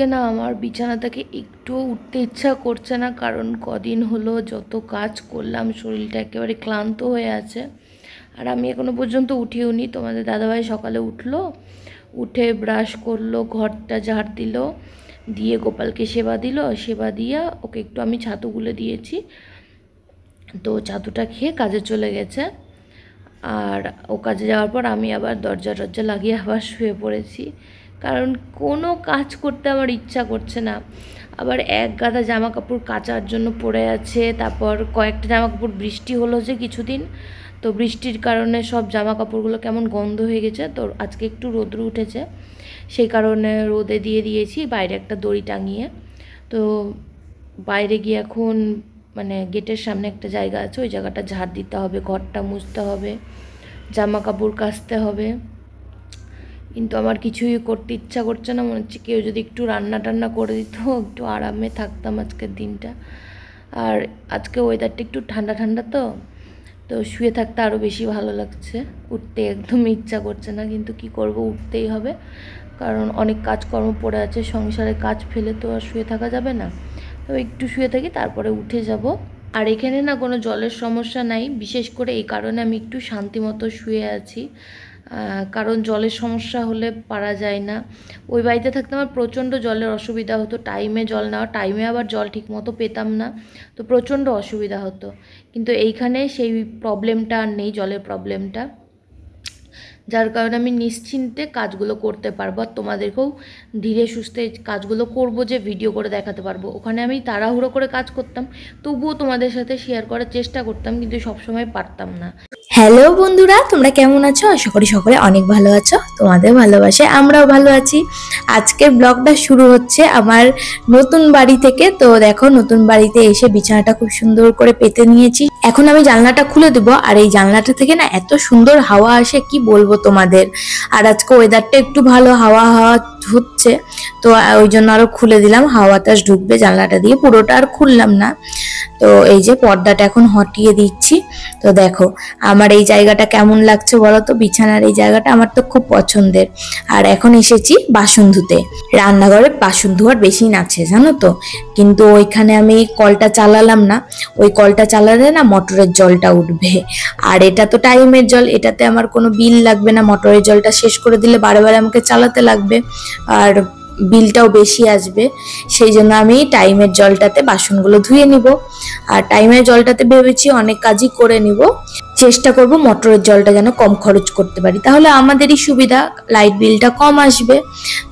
আজকে না আমার বিছানা থেকে একটুও উঠতে ইচ্ছা করছে না, কারণ কদিন হলো যত কাজ করলাম শরীরটা একেবারে ক্লান্ত হয়ে আছে। আর আমি এখনো পর্যন্ত উঠিও নি। তোমাদের দাদাভাই সকালে উঠলো, উঠে ব্রাশ করলো, ঘরটা ঝাড় দিল, দিয়ে গোপালকে সেবা দিল, সেবা দিয়ে ওকে একটু আমি ছাতু গুলে দিয়েছি। তো ছাতুটা খেয়ে কাজে চলে গেছে। আর ও কাজে যাওয়ার পর আমি আবার দরজা টরজা লাগিয়ে আবার শুয়ে পড়েছি, কারণ কোনো কাজ করতে আমার ইচ্ছা করছে না। আবার এক গাদা জামা কাপড় কাচার জন্য পড়ে আছে, তারপর কয়েকটা জামা কাপড় বৃষ্টি হলো যে কিছুদিন, তো বৃষ্টির কারণে সব জামা কাপড়গুলো কেমন গন্ধ হয়ে গেছে। তো আজকে একটু রোদ্রু উঠেছে, সেই কারণে রোদে দিয়ে দিয়েছি বাইরে একটা দড়ি টাঙিয়ে। তো বাইরে গিয়ে এখন মানে গেটের সামনে একটা জায়গা আছে, ওই জায়গাটা ঝাড় দিতে হবে, ঘরটা মুছতে হবে, জামা কাপড় কাচতে হবে। কিন্তু আমার কিছুই করতে ইচ্ছা করছে না। মনে হচ্ছে কেউ যদি একটু রান্না টান্না করে দিত, একটু আরামে থাকতাম আজকের দিনটা। আর আজকে ওয়েদারটা একটু ঠান্ডা ঠান্ডা, তো তো শুয়ে থাকতে আরও বেশি ভালো লাগছে। উঠতে একদমই ইচ্ছা করছে না, কিন্তু কি করব, উঠতেই হবে, কারণ অনেক কাজকর্ম পড়ে আছে। সংসারে কাজ ফেলে তো আর শুয়ে থাকা যাবে না। তো একটু শুয়ে থাকি, তারপরে উঠে যাব। আর এখানে না কোনো জলের সমস্যা নাই, বিশেষ করে এই কারণে আমি একটু শান্তি মতো শুয়ে আছি, কারণ জলের সমস্যা হলে পারা যায় না। ওই বাড়িতে থাকতে আমার প্রচণ্ড জলের অসুবিধা হতো, টাইমে জল নেওয়া, টাইমে আবার জল ঠিকমতো পেতাম না, তো প্রচণ্ড অসুবিধা হতো। কিন্তু এইখানে সেই প্রবলেমটা আর নেই, জলের প্রবলেমটা, যার কারণে আমি নিশ্চিন্তে কাজগুলো করতে পারবো। আর তোমাদেরকেও ধীরে সুস্থে কাজগুলো করব, যে ভিডিও করে দেখাতে পারবো। ওখানে আমি তাড়াহুড়ো করে কাজ করতাম, তবুও তোমাদের সাথে শেয়ার করার চেষ্টা করতাম, কিন্তু সবসময় পারতাম না। হ্যালো বন্ধুরা, তোমরা কেমন আছো? আশা করি সকলে অনেক ভালো আছো। তোমাদের ভালোবাসায় আমরাও ভালো আছি। আজকের ব্লগটা শুরু হচ্ছে আমার নতুন বাড়ি থেকে। তো দেখো, নতুন বাড়িতে এসে বিছানাটা খুব সুন্দর করে পেতে নিয়েছি। এখন আমি জানলাটা খুলে দেবো, আর এই জানলাটা থেকে না এত সুন্দর হাওয়া আসে, কি বলবো তোমাদের। আর আজকে ওয়েদারটা একটু ভালো, হাওয়া হাওয়া হচ্ছে, তো ওই জন্য আরো খুলে দিলাম, হাওয়া বাতাস ঢুকবে জানলাটা দিয়ে। পুরোটা আর খুললাম না। তো এই যে পর্দাটা এখন হটিয়ে দিচ্ছি। তো দেখো আমার এই জায়গাটা কেমন লাগছে বলো তো, বিছানার এই জায়গাটা আমার তো খুব পছন্দের। আর এখন এসেছি বাসন ধুতে। রান্নাঘরে বাসন ধোয়ার বেশিন আছে জানো তো, কিন্তু ওইখানে আমি কলটা চালালাম না। ওই কলটা চালালে না মোটরের জলটা উঠবে, আর এটা তো টাইমের জল, এটাতে আমার কোনো বিল লাগবে না। মোটরের জলটা শেষ করে দিলে বারে বারে আমাকে চালাতে লাগবে, আর বিলটাও বেশি আসবে। সেই জন্য আমি টাইমের জলটাতে বাসনগুলো ধুয়ে নিব। আর টাইমের জলটাতে ভেবেছি অনেক কাজই করে নিব, চেষ্টা করব মোটরের জলটা যেন কম খরচ করতে পারি, তাহলে আমাদেরই সুবিধা, লাইট বিলটা কম আসবে।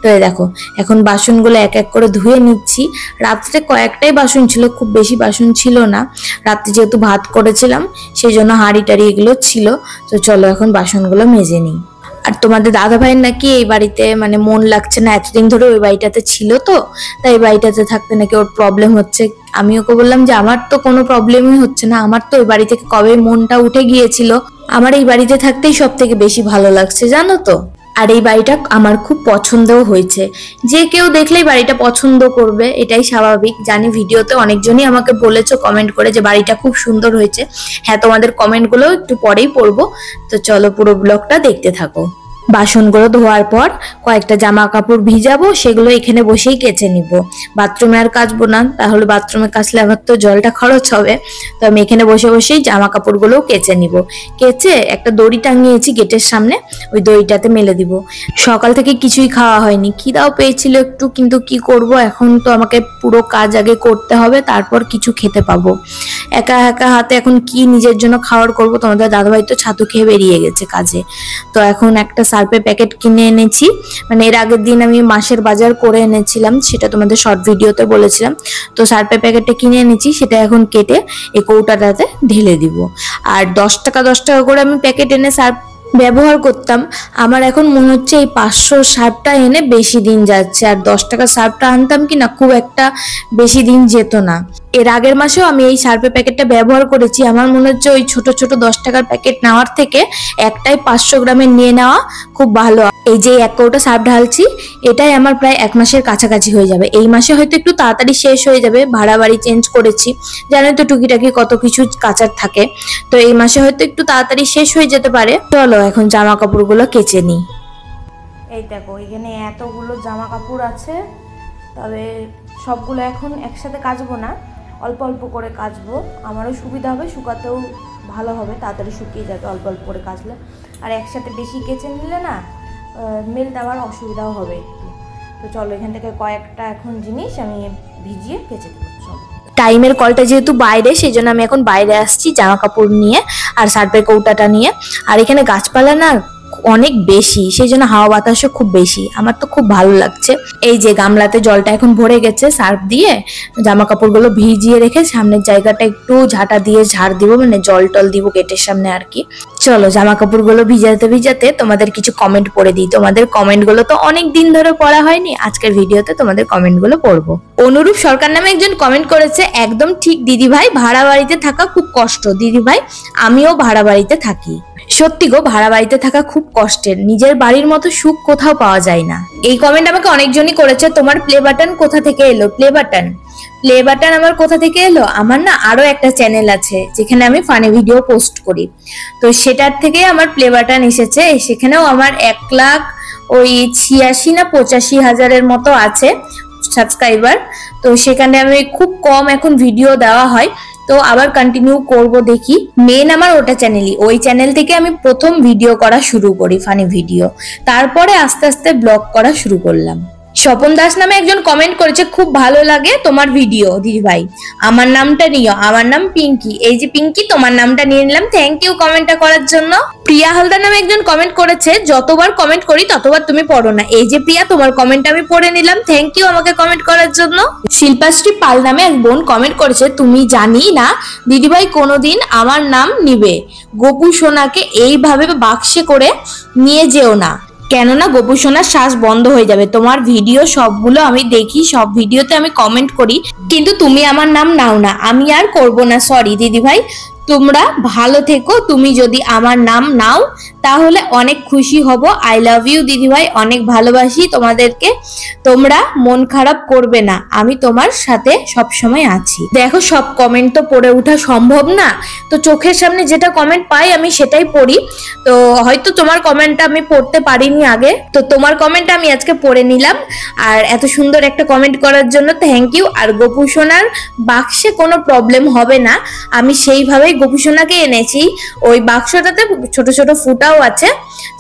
তো এই দেখো এখন বাসনগুলো এক এক করে ধুয়ে নিচ্ছি। রাত্রে কয়েকটাই বাসন ছিল, খুব বেশি বাসন ছিল না। রাত্রে যেহেতু ভাত করেছিলাম, সেই জন্য হাঁড়ি টাড়ি এগুলো ছিল। তো চলো এখন বাসনগুলো মেজে নিই। আর তোমাদের দাদা ভাইয়ের নাকি এই বাড়িতে মানে মন লাগছে না, এতদিন ধরে ওই বাড়িটাতে ছিল, তো তাই এই বাড়িটাতে থাকতে নাকি ওর প্রবলেম হচ্ছে। আমি ওকে বললাম যে আমার তো কোনো প্রবলেমই হচ্ছে না, আমার তো ওই বাড়ি থেকে কবে মনটা উঠে গিয়েছিল, আমার এই বাড়িতে থাকতেই সব থেকে বেশি ভালো লাগছে জানো তো। আর এই বাড়িটা আমার খুব পছন্দও হয়েছে। যে কেউ দেখলেই বাড়িটা পছন্দ করবে, এটাই স্বাভাবিক জানি। ভিডিওতে অনেকজনই আমাকে বলেছো কমেন্ট করে যে বাড়িটা খুব সুন্দর হয়েছে। হ্যাঁ, তোমাদের কমেন্টগুলো একটু পরেই পড়বো। তো চলো পুরো ব্লগটা দেখতে থাকো। বাসনগুলো ধোয়ার পর কয়েকটা জামা কাপড় ভিজাবো, সেগুলো এখানে বসেই কেচে নিব। বাথরুমে আর কাচবো না, তাহলে বাথরুমে কাচলে আমার তো জলটা খরচ হবে। তো আমি এখানে বসে বসেই জামা কাপড়গুলোও কেচে নিব। কেচে একটা দড়ি টাঙিয়েছি গেটের সামনে, ওই দড়িটাতে মেলে দিব। সকাল থেকে কিছুই খাওয়া হয়নি, খিদাও পেয়েছিল একটু, কিন্তু কি করব, এখন তো আমাকে পুরো কাজ আগে করতে হবে, তারপর কিছু খেতে পাবো। একা একা হাতে এখন কি নিজের জন্য খাওয়ার করব। তোমাদের দাদাভাই তো ছাতু খেয়ে বেরিয়ে গেছে কাজে। তো এখন একটা সার্ফের প্যাকেট কিনে এনেছি, মানে এর আগের দিন আমি মাসের বাজার করে এনেছিলাম, সেটা তোমাদের শর্ট ভিডিওতে বলেছিলাম। তো সার্ফের প্যাকেটটা কিনে এনেছি, সেটা এখন কেটে এই কৌটাটাতে ঢেলে দিব। আর 10 টাকা 10 টাকা করে আমি প্যাকেট এনে সার্ফ ব্যবহার করতাম। আমার এখন মনে হচ্ছে এই 500 সার্ফটা এনে বেশি দিন যাচ্ছে, আর 10 টাকা সার্ফটা আনতাম কি না, খুব একটা বেশি দিন যেত না। এর আগের মাসেও আমি এই সার্ফের প্যাকেটটা ব্যবহার করেছি। আমার মনে হচ্ছে ওই ছোট ছোট 10 টাকার প্যাকেট নেওয়ার থেকে একটাই 500 গ্রামের নিয়ে নেওয়া খুব ভালো। এই যে 1 কৌটা সার্ফ ঢালছি, এটাই আমার প্রায় 1 মাসের কাছাকাছি হয়ে যাবে। এই মাসে হয়তো একটু তাড়াতাড়ি শেষ হয়ে যাবে, ভাড়া বাড়ি চেঞ্জ করেছি, জানোই তো টুকিটাকি কত কিছু কাচার থাকে। তো এই মাসে হয়তো একটু তাড়াতাড়ি শেষ হয়ে যেতে পারে। চলো এখন জামা কাপড়গুলো কেচে নিই। এই দেখো এখানে এতগুলো জামা কাপড় আছে, তবে সবগুলো এখন একসাথে কাচবো না, অল্প অল্প করে কাচবো, আমারও সুবিধা হবে, শুকাতেও ভালো হবে, তাড়াতাড়ি শুকিয়ে যাবে অল্প অল্প করে কাচলে। আর একসাথে বেশি কেচে নিলে না মেলতে আবার অসুবিধাও হবে একটু। তো চলো এখান থেকে কয়েকটা এখন জিনিস আমি ভিজিয়ে কেচে দেবো। চলো, টাইমের কলটা যেহেতু বাইরে, সেই জন্য আমি এখন বাইরে আসছি জামা কাপড় নিয়ে আর সার্ফের কৌটাটা নিয়ে। আর এখানে গাছপালা না অনেক বেশি, সেই জন্য হাওয়া বাতাসও খুব বেশি, আমার তো খুব ভালো লাগছে। এই যে গামলাতে জলটা এখন ভরে গেছে, সার্ফ দিয়ে জামা কাপড়গুলো ভিজিয়ে রেখে সামনের জায়গাটা একটু ঝাঁটা দিয়ে ঝাড় দিব, মানে জল টল দিব গেটের সামনে আর কি। চলো জামা কাপড়গুলো ভিজাতে ভিজাতে তোমাদের কিছু কমেন্ট পড়ে দিই। তোমাদের কমেন্টগুলো তো অনেক দিন ধরে পড়া হয়নি, আজকের ভিডিওতে তোমাদের কমেন্টগুলো পড়বো। অনুরূপ সরকার নামে একজন কমেন্ট করেছে, একদম ঠিক দিদি ভাই, ভাড়া বাড়িতে থাকা খুব কষ্ট। দিদি ভাই আমিও ভাড়া বাড়িতে থাকি। সত্যি গো, ভাড়া বাড়িতে থাকা খুব কষ্টের, নিজের বাড়ির মতো সুখ কোথাও পাওয়া যায় না। এই কমেন্ট আমাকে অনেকজনই করেছে, তোমার প্লে বাটন কোথা থেকে এলো? প্লে বাটন আমার কোথা থেকে এলো? আমার না আরো একটা চ্যানেল আছে যেখানে আমি ফানি ভিডিও পোস্ট করি, তো সেটার থেকে আমার প্লে বাটন এসেছে। সেখানেও আমার 1,86,000 না 85,000 মতো আছে সাবস্ক্রাইবার। তো সেখানে আমি খুব কম এখন ভিডিও দেওয়া হয়, তো আবার কন্টিনিউ করব দেখি। মেন আমার ওটা চ্যানেলই, ওই চ্যানেল থেকে আমি প্রথম ভিডিও করা শুরু করি, ফানি ভিডিও, তারপরে আস্তে আস্তে ব্লগ করা শুরু করলাম। স্বপন দাস নামে একজন কমেন্ট করেছে, খুব ভালো লাগে তোমার ভিডিও দিদি ভাই, আমার নামটা নিও, আমার নাম পিঙ্কি। এই যে পিঙ্কি, তোমার নামটা নিয়ে নিলাম, থ্যাংক ইউ কমেন্টটা করার জন্য। প্রিয়া হালদার নামে একজন কমেন্ট করেছে, যতবার কমেন্ট করি ততবার তুমি পড়ো না। এই যে প্রিয়া, তোমার কমেন্ট আমি পড়ে নিলাম, থ্যাংক ইউ আমাকে কমেন্ট করার জন্য। শিল্পাশ্রী পাল নামে এক বোন কমেন্ট করেছে, তুমি জানি না দিদিভাই কোনোদিন আমার নাম নিবে, গোপু সোনাকে এইভাবে বাক্সে করে নিয়ে যেও না, কেননা গোপু সোনার শ্বাস বন্ধ হয়ে যাবে। তোমার ভিডিও সবগুলো আমি দেখি, সব ভিডিওতে আমি কমেন্ট করি, কিন্তু তুমি আমার নাম নাও না, আমি আর করব না, সরি দিদি ভাই, তোমরা ভালো থেকো, তুমি যদি আমার নাম নাও তাহলে অনেক খুশি হব। আই লাভ ইউ দিদি ভাই, অনেক ভালোবাসি তোমাদেরকে, তোমরা মন খারাপ করবে না, আমি তোমার সাথে সব সময় আছি। দেখো সব কমেন্ট তো পড়ে ওঠা সম্ভব না, তো চোখের সামনে যেটা কমেন্ট পাই আমি সেটাই পড়ি। তো হয়তো তোমার কমেন্টটা আমি পড়তে পারিনি আগে, তো তোমার কমেন্ট আমি আজকে পড়ে নিলাম। আর এত সুন্দর একটা কমেন্ট করার জন্য থ্যাংক ইউ। আর গোপু সোনার বাক্সে কোনো প্রবলেম হবে না, আমি সেইভাবেই গোপু সোনাকে এনেছি। ওই বাক্সটাতে ছোট ছোট ফুটাও আছে,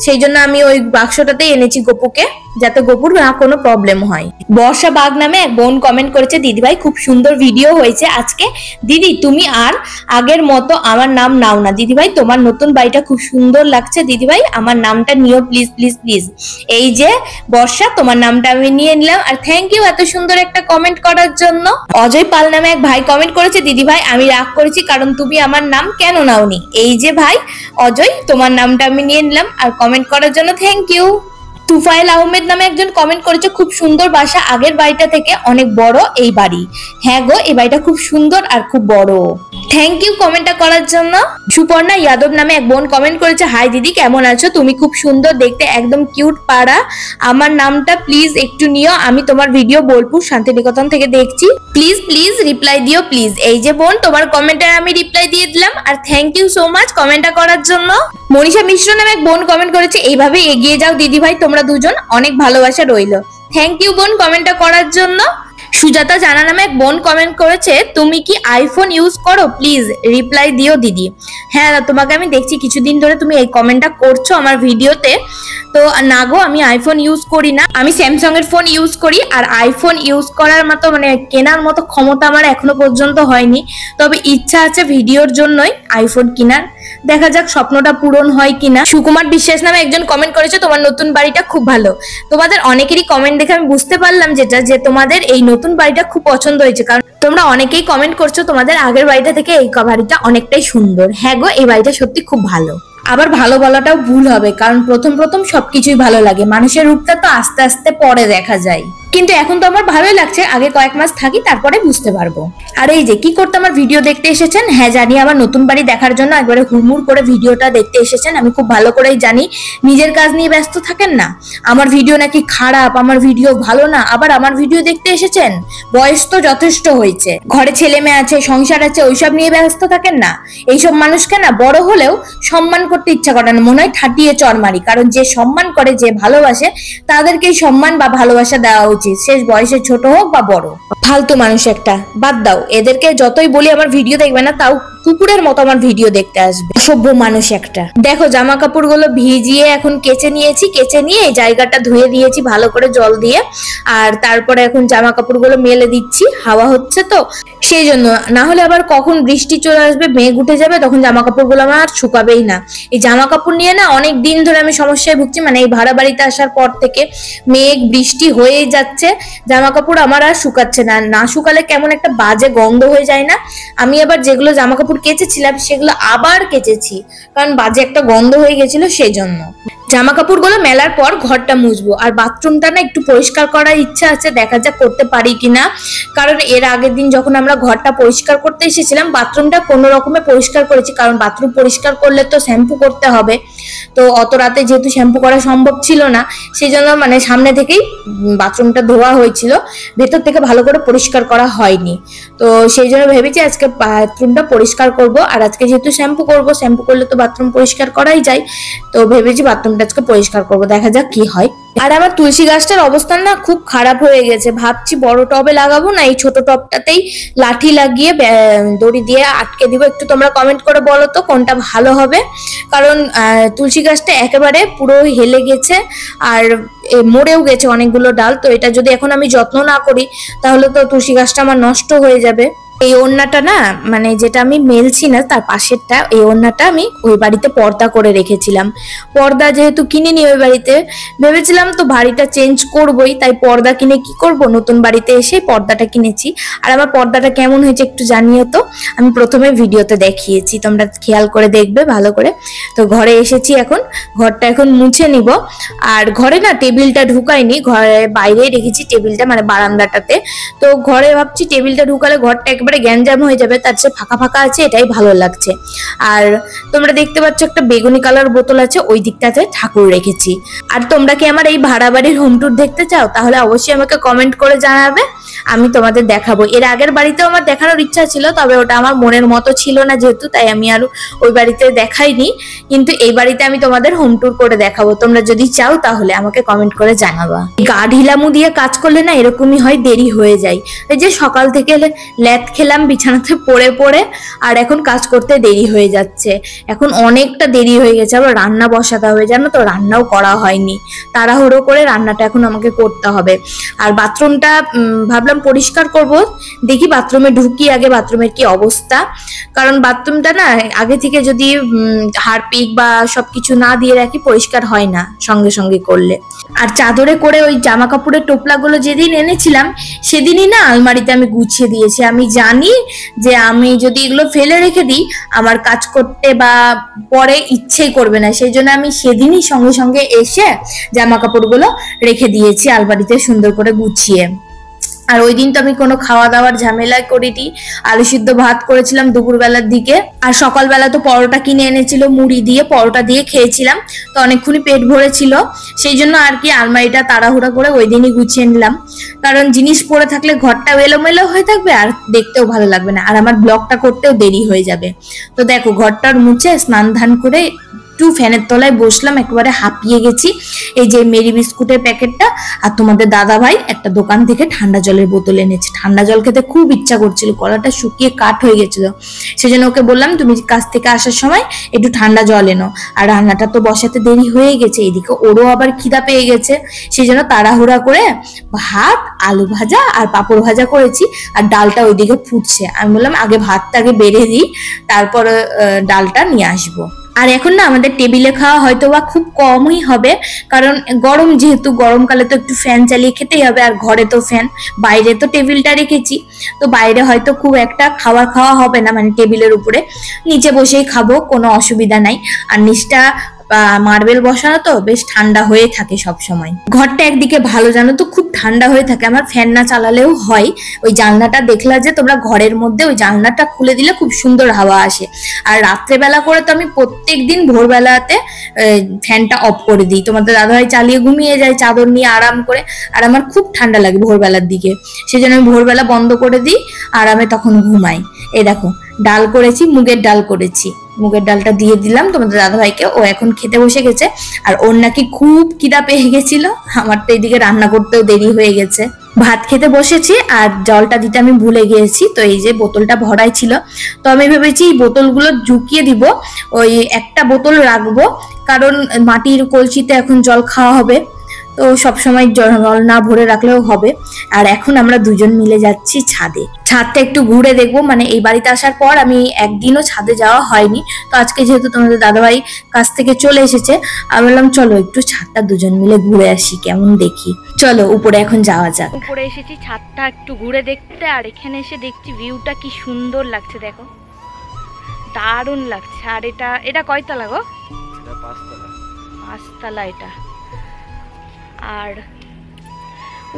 সেই জন্য আমি ওই বাক্সটাতে এনেছি গপুকে, যাতে গপুর না কোনো প্রবলেম হয়। বর্ষা বাগ নামে এক বোন কমেন্ট করেছে, দিদি ভাই খুব সুন্দর ভিডিও হয়েছে আজকে, দিদি তুমি আর আগের মতো আমার নাম নাও না, দিদি ভাই তোমার নতুন বাড়িটা খুব সুন্দর লাগছে, দিদি ভাই আমার নামটা নিও প্লিজ প্লিজ প্লিজ। এই যে বর্ষা, তোমার নামটা আমি নিয়ে নিলাম, আর থ্যাংক ইউ এত সুন্দর একটা কমেন্ট করার জন্য। অজয় পাল নামে এক ভাই কমেন্ট করেছে, দিদি ভাই আমি রাগ করেছি কারণ তুমি আমার নাম কেন নাওনি। এই যে ভাই অজয়, তোমার নামটা আমি নিয়ে নিলাম, আর কমেন্ট করার জন্য থ্যাংক ইউ। তুফাইল আহমেদ নামে একজন কমেন্ট করেছে, খুব সুন্দর বাসা, আগের বাড়িটা থেকে অনেক বড় এই বাড়ি। হ্যাঁ গো, এই বাড়িটা খুব সুন্দর আর খুব বড়, থ্যাংক ইউ কমেন্টটা করার জন্য। সুপর্ণা যাদব নামে এক বোন কমেন্ট করেছে, হাই দিদি কেমন আছো, তুমি খুব সুন্দর দেখতে, একদম কিউট পাড়া, আমার নামটা প্লিজ একটু নিও, আমি তোমার ভিডিও বোলপুর শান্তিনিকেতন থেকে দেখছি, প্লিজ প্লিজ রিপ্লাই দিও প্লিজ। এই যে বোন, তোমার কমেন্টে আমি রিপ্লাই দিয়ে দিলাম, আর থ্যাংক ইউ সো মাচ কমেন্টটা করার জন্য। মনীষা মিশ্র নামে এক বোন কমেন্ট করেছে, এইভাবে এগিয়ে যাও দিদি ভাই, তোমরা দুজন অনেক ভালোবাসা রইলো, থ্যাংক ইউ বোন কমেন্টটা করার জন্য। সুজাতা জানা নামে এক বোন কমেন্ট করেছে, তুমি কি আইফোন ইউজ করো, প্লিজ রিপ্লাই দিও দিদি। হ্যাঁ তোমাকে আমি দেখছি কিছুদিন ধরে তুমি এই কমেন্টটা করছো আমার ভিডিওতে, তো না গো আমি আইফোন ইউজ করি না, আমি স্যামসাং এর ফোন ইউজ করি, আর আইফোন ইউজ করার মতো মানে কেনার মতো ক্ষমতা আমার এখনো পর্যন্ত হয়নি, তবে ইচ্ছা আছে ভিডিওর জন্যই আইফোন কেনার, দেখা যাক স্বপ্নটা পূরণ হয় কিনা। সুকুমার বিশ্বাস নামে একজন কমেন্ট করেছে, তোমার নতুন বাড়িটা খুব ভালো। তোমাদের অনেকেরই কমেন্ট দেখে আমি বুঝতে পারলাম যেটা, যে তোমাদের এই নতুন বাড়িটা খুব পছন্দ হয়েছে, কারণ তোমরা অনেকেই কমেন্ট করছো তোমাদের আগের বাড়িটা থেকে এই বাড়িটা অনেকটাই সুন্দর। হ্যাঁ গো, এই বাড়িটা সত্যি খুব ভালো। আবার ভালো বলাটাও ভুল হবে, কারণ প্রথম প্রথম সবকিছুই ভালো লাগে, মানুষের রূপটা তো আস্তে আস্তে পরে দেখা যায়, কিন্তু এখন তো আমার ভালোই লাগছে, আগে কয়েক মাস থাকি তারপরে বুঝতে পারবো। আর এই যে কি করতে আমার ভিডিও দেখতে এসেছেন, হ্যাঁ জানি আমার নতুন বাড়ি দেখার জন্য একবারে হুড়মুড় করে ভিডিওটা দেখতে এসেছেন, আমি খুব ভালো করেই জানি নিজের কাজ নিয়ে ব্যস্ত থাকেন না, আমার ভিডিও নাকি খারাপ, আমার ভিডিও ভালো না, আবার আমার ভিডিও দেখতে এসেছেন, বয়স তো যথেষ্ট হয়েছে, ঘরে ছেলে মেয়ে আছে, সংসার আছে, ওইসব নিয়ে ব্যস্ত থাকেন না। এইসব মানুষকে না বড় হলেও সম্মান করতে ইচ্ছা করে না, মনে হয় ঠাটিয়ে চর মারি। কারণ যে সম্মান করে, যে ভালোবাসে, তাদেরকেই সম্মান বা ভালোবাসা দেওয়া উচিত, সে বয়সে ছোট হোক বা বড়। ফালতু মানুষ একটা, বাদ দাও এদেরকে। যতই বলি আমার ভিডিও দেখবে না, তাও কুকুরের মতো আমার ভিডিও দেখতে আসবে, অসভ্য মানুষ একটা। দেখো জামা কাপড়গুলো ভিজিয়ে এখন কেচে নিয়েছি, কেচে নিয়ে এই জায়গাটা ধুয়ে দিয়েছি ভালো করে জল দিয়ে। আর তারপরে এখন জামা কাপড়গুলো মেলে দিচ্ছি, হাওয়া হচ্ছে তো সেই জন্য, না হলে আবার কখন বৃষ্টি চলে আসবে, মেঘ উঠে যাবে, তখন জামা কাপড়গুলো আমার আর শুকাবেই না। এই জামা কাপড় নিয়ে না অনেক দিন ধরে আমি সমস্যায় ভুগছি, মানে এই ভাড়া বাড়িতে আসার পর থেকে মেঘ বৃষ্টি হয়েই যাচ্ছে, জামা কাপড় আমার আর শুকাচ্ছে না। না শুকালে কেমন একটা বাজে গন্ধ হয়ে যায় না। আমি আবার যেগুলো জামা কাপড় কেচেছিলাম সেগুলো আবার কেচেছি, কারণ বাজে একটা গন্ধ হয়ে গেছিল সেই জন্য। জামা কাপড়গুলো মেলার পর ঘরটা মুছবো, আর বাথরুমটা না একটু পরিষ্কার করার ইচ্ছা আছে, দেখা যাক করতে পারি কিনা। কারণ এর আগের দিন যখন আমরা ঘরটা পরিষ্কার করতে এসেছিলাম, বাথরুমটা কোনো রকমে পরিষ্কার করেছি, কারণ বাথরুম পরিষ্কার করলে তো শ্যাম্পু করতে হবে। তো অত রাতে যেহেতু শ্যাম্পু করা সম্ভব ছিল না, সেই জন্য মানে সামনে থেকেই বাথরুমটা ধোয়া হয়েছিল, ভেতর থেকে ভালো করে পরিষ্কার করা হয়নি। তো সেই জন্য ভেবেছি আজকে বাথরুমটা পরিষ্কার করব। আর আজকে যেহেতু শ্যাম্পু করব, শ্যাম্পু করলে তো বাথরুম পরিষ্কার করাই যায়, তো ভেবেছি বাথরুমটা আজকে পরিষ্কার করব, দেখা যাক কি হয়। আর আমার তুলসী গাছটার অবস্থান না খুব খারাপ হয়ে গেছে, ভাবছি বড় টবে লাগাবো না এই ছোট টবটাতেই লাঠি লাগিয়ে দড়ি দিয়ে আটকে দিব। একটু তোমরা কমেন্ট করে বলো তো কোনটা ভালো হবে, কারণ তুলসী গাছটা একেবারে পুরো হেলে গেছে আর মরেও গেছে অনেকগুলো ডাল। তো এটা যদি এখন আমি যত্ন না করি তাহলে তো তুলসী গাছটা আমার নষ্ট হয়ে যাবে। এই ওড়নাটা না, মানে যেটা আমি মেলছি না তার পাশেরটা, এই ওড়নাটা আমি ওই বাড়িতে পর্দা করে রেখেছিলাম। পর্দা যেহেতু কিনিনি ওই বাড়িতে, ভেবেছিলাম তো বাড়িটা চেঞ্জ করবই, তাই পর্দা কিনে কি করব, নতুন বাড়িতে এসে পর্দাটা কিনেছি। আর আমার পর্দাটা কেমন হয়েছে একটু জানিও তো, আমি প্রথমে ভিডিওতে দেখিয়েছি, তোমরা খেয়াল করে দেখবে ভালো করে। তো ঘরে এসেছি, এখন ঘরটা এখন মুছে নিব। আর ঘরে না টেবিলটা ঢুকাইনি, ঘরে বাইরেই রেখেছি টেবিলটা, মানে বারান্দাটাতে। তো ঘরে ভাবছি টেবিলটা ঢুকালে ঘরটা একেবারে গ্যাঞ্জাম হয়ে যাবে, তার চেয়ে ফাঁকা ফাঁকা আছে, এটাই ভালো লাগছে। আর তোমরা দেখতে পাচ্ছ একটা বেগুনি কালার বোতল আছে, ওই দিকটাতে ঠাকুর রেখেছি। আর তোমরা কি আমার এই ভাড়া বাড়ির হোম ট্যুর দেখতে চাও, তাহলে অবশ্যই আমাকে কমেন্ট করে জানাবে, আমি তোমাদের দেখাবো। এর আগের বাড়িতেও আমার দেখানোর ইচ্ছা ছিল, তবে ওটা আমার মনের মতো ছিল না যেহেতু, তাই আমি আর ওই বাড়িতে দেখাইনি। কিন্তু এই বাড়িতে আমি তোমাদের হোম ট্যুর করে দেখাবো, তোমরা যদি চাও তাহলে আমাকে কমেন্ট করে জানাবা। গা ঢিলামু দিয়ে কাজ করলে না এরকমই হয়, দেরি হয়ে যায়। এই যে সকাল থেকে ল্যাদ খেলাম বিছানাতে পড়ে পড়ে, আর এখন কাজ করতে দেরি হয়ে যাচ্ছে, এখন অনেকটা দেরি হয়ে গেছে। আবার রান্না বসাতে হবে, জানো তো রান্নাও করা হয়নি, তাড়াহুড়ো করে রান্নাটা এখন আমাকে করতে হবে। আর বাথরুমটা ভাবলাম পরিষ্কার করব, দেখি বাথরুমে ঢুকি আগে বাথরুমের কি অবস্থা। কারণ বাথরুমটা না আগে থেকে যদি হারপিক বা সবকিছু না দিয়ে রাখি, পরিষ্কার হয় না সঙ্গে সঙ্গে করলে। আর চাদরে করে ওই জামা কাপড়ের টোপলাগুলো যেদিন এনেছিলাম সেদিনই না আলমারিতে আমি গুছিয়ে দিয়েছি। আমি জানি যে আমি যদি এগুলো ফেলে রেখে দিই আমার কাজ করতে বা পরে ইচ্ছেই করবে না, সেই জন্য আমি সেদিনই সঙ্গে সঙ্গে এসে জামা কাপড়গুলো রেখে দিয়েছি আলমারিতে সুন্দর করে গুছিয়ে। আর ওই দিন তো আমি কোনো খাওয়া দাওয়ার ঝামেলাই করিনি, আলু সিদ্ধ ভাত করেছিলাম দুপুরবেলার দিকে। আর সকালবেলা তো পরোটা কিনে এনেছিল, মুড়ি দিয়ে পরোটা দিয়ে খেয়েছিলাম, তো অনেকক্ষণই পেট ভরেছিল, সেই জন্য আর কি আলমারিটা তাড়াহুড়া করে ওই দিনই গুছিয়ে নিলাম। কারণ জিনিস পড়ে থাকলে ঘরটাও এলোমেলো হয়ে থাকবে আর দেখতেও ভালো লাগবে না, আর আমার ব্লগটা করতেও দেরি হয়ে যাবে। তো দেখো ঘরটার মুছে স্নান ধান করে একটু ফ্যানের তলায় বসলাম, একেবারে হাঁপিয়ে গেছি। এই যে মেরি বিস্কুটের প্যাকেটটা, আর তোমাদের দাদা ভাই একটা দোকান থেকে ঠান্ডা জলের বোতল এনেছে। ঠান্ডা জল খেতে খুব ইচ্ছা করছিল, গলাটা শুকিয়ে কাঠ হয়ে গেছিল, সেজন্য ওকে বললাম তুমি কাজ থেকে আসার সময় একটু ঠান্ডা জল এনো। আর রান্নাটা তো বসাতে দেরি হয়ে গেছে, এদিকে ওরও আবার খিদা পেয়ে গেছে, সেই জন্য তাড়াহুড়া করে ভাত, আলু ভাজা আর পাঁপড় ভাজা করেছি। আর ডালটা ওইদিকে ফুটছে, আমি বললাম আগে ভাতটা আগে বেড়ে দিই, তারপর ডালটা নিয়ে আসবো। আর এখন না আমাদের টেবিলে খাওয়া হয়তো বা খুব কমই হবে, কারণ গরম যেহেতু, গরমকালে তো একটু ফ্যান চালিয়ে খেতেই হবে। আর ঘরে তো ফ্যান, বাইরে তো টেবিলটা রেখেছি, তো বাইরে হয়তো খুব একটা খাওয়া হবে না, মানে টেবিলের উপরে নিচে বসেই খাবো, কোনো অসুবিধা নাই। আর নিচটা মার্বেল বসানো তো বেশ ঠান্ডা হয়ে থাকে সব সময়। ঘরটা একদিকে ভালো, জানো তো খুব ঠান্ডা হয়ে থাকে, আমার ফ্যান না চালালেও হয়। ওই জানলাটা দেখলা যে তোমরা ঘরের মধ্যে, ওই জানলাটা খুলে দিলে খুব সুন্দর হাওয়া আসে। আর রাত্রেবেলা করে তো আমি প্রত্যেকদিন ভোরবেলাতে ফ্যানটা অফ করে দিই, তোমাদের দাদাভাই চালিয়ে ঘুমিয়ে যায় চাদর নিয়ে আরাম করে। আর আমার খুব ঠান্ডা লাগে ভোরবেলার দিকে, সেই জন্য আমি ভোরবেলা বন্ধ করে দিই আর আমি তখন ঘুমাই। এই দেখো ডাল করেছি, মুগের ডাল করেছি। মুগের ডালটা দিয়ে দিলাম তোমাদের দাদাভাইকে, ও এখন খেতে বসে গেছে। আর ওর নাকি খুব খিদা পেয়ে গেছিল, আমার তো এদিকে রান্না করতেও দেরি হয়ে গেছে। ভাত খেতে বসেছি আর জলটা দিতে আমি ভুলে গিয়েছি, তো এই যে বোতলটা ভরাই ছিল, তো আমি ভেবেছি এই বোতলগুলো ঢুকিয়ে দিব, ওই একটা বোতল রাখবো, কারণ মাটির কলসিতে এখন জল খাওয়া হবে, তো সবসময় জল না ভরে রাখলেও হবে। আর এখন আমরা দুজন মিলে যাচ্ছি ছাদে, ছাদটা একটু ঘুরে দেখবো। মানে এই বাড়িতে আসার পর আমি একদিনও ছাদে যাওয়া হয়নি, তো আজকে যেহেতু তোমাদের দাদাভাই কাছ থেকে চলে এসেছে, আমি বললাম চলো একটু ছাদটা দুজন মিলে ঘুরে আসি, কেমন দেখি। চলো উপরে এখন যাওয়া যাক। উপরে এসেছি ছাদটা একটু ঘুরে দেখতে, আর এখানে এসে দেখছি ভিউটা কি সুন্দর লাগছে, দেখো দারুণ লাগছে। আর এটা কয়তলা গো? পাঁচতলা এটা। আর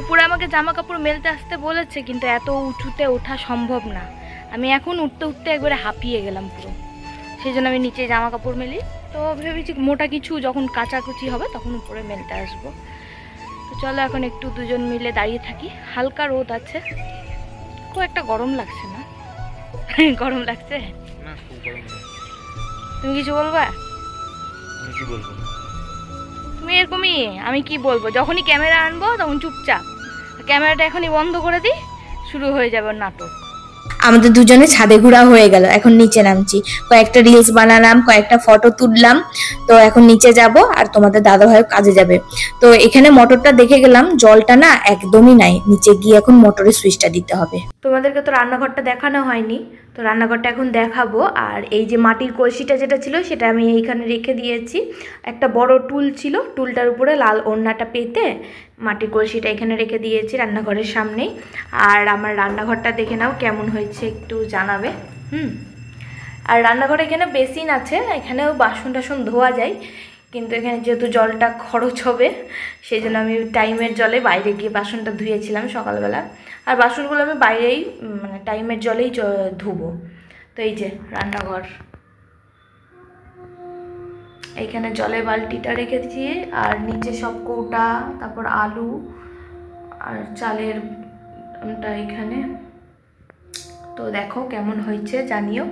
উপরে আমাকে জামা কাপড় মেলতে আসতে বলেছে, কিন্তু এত উঁচুতে ওঠা সম্ভব না। আমি এখন উঠতে উঠতে একবারে হাঁপিয়ে গেলাম পুরো, সেই জন্য আমি নিচে জামা কাপড় মেলি। তো ভেবেছি মোটা কিছু যখন কাচাকুচি হবে তখন উপরে মেলতে আসবো। তো চলো এখন একটু দুজন মিলে দাঁড়িয়ে থাকি, হালকা রোদ আছে, খুব একটা গরম লাগছে না। গরম লাগছে না? খুব গরম। তুমি কিছু বলবা? আমি কি বলবো? তুমি এরকমই, আমি কি বলবো, যখনই ক্যামেরা আনবো তখন চুপচাপ, ক্যামেরাটা এখনই বন্ধ করে দিই, শুরু হয়ে যাবে নাটক। আমাদের দুজনে ছাদে ঘোরা হয়ে গেল, এখন নিচে নামছি, কয়েকটা রিলস বানালাম, কয়েকটা ফটো তুললাম। তো এখন নিচে যাব আর তোমাদের দাদাভাই কাজে যাবে। তো এখানে মোটরটা দেখে গেলাম, জলটা না একদমই নাই, নিচে গিয়ে এখন মোটরের সুইচটা দিতে হবে। তোমাদেরকে তো রান্নাঘরটা দেখানো হয়নি, তো রান্নাঘরটা এখন দেখাবো। আর এই যে মাটির কলসিটা যেটা ছিল সেটা আমি এইখানে রেখে দিয়েছি, একটা বড় টুল ছিল, টুলটার উপরে লাল ওড়নাটা পেতে মাটির কলসিটা এখানে রেখে দিয়েছি রান্নাঘরের সামনেই। আর আমার রান্নাঘরটা দেখে নাও কেমন হয়েছে একটু জানাবে। আর রান্নাঘরে এখানে বেসিন আছে, এখানেও বাসন টাসন ধোয়া যায়, কিন্তু এখানে যেহেতু জলটা খরচ হবে সেই জন্য আমি টাইমের জলে বাইরে গিয়ে বাসনটা ধুয়েছিলাম সকালবেলা। আর বাসনগুলো আমি বাইরেই মানে টাইমের জলেই ধুবো। তো এই যে রান্নাঘর, এইখানে জলে বালতিটা রেখেছি, আর নিচে সব কৌটা, তারপর আলু আর চালের এখানে। তো দেখো কেমন হয়েছে জানিও।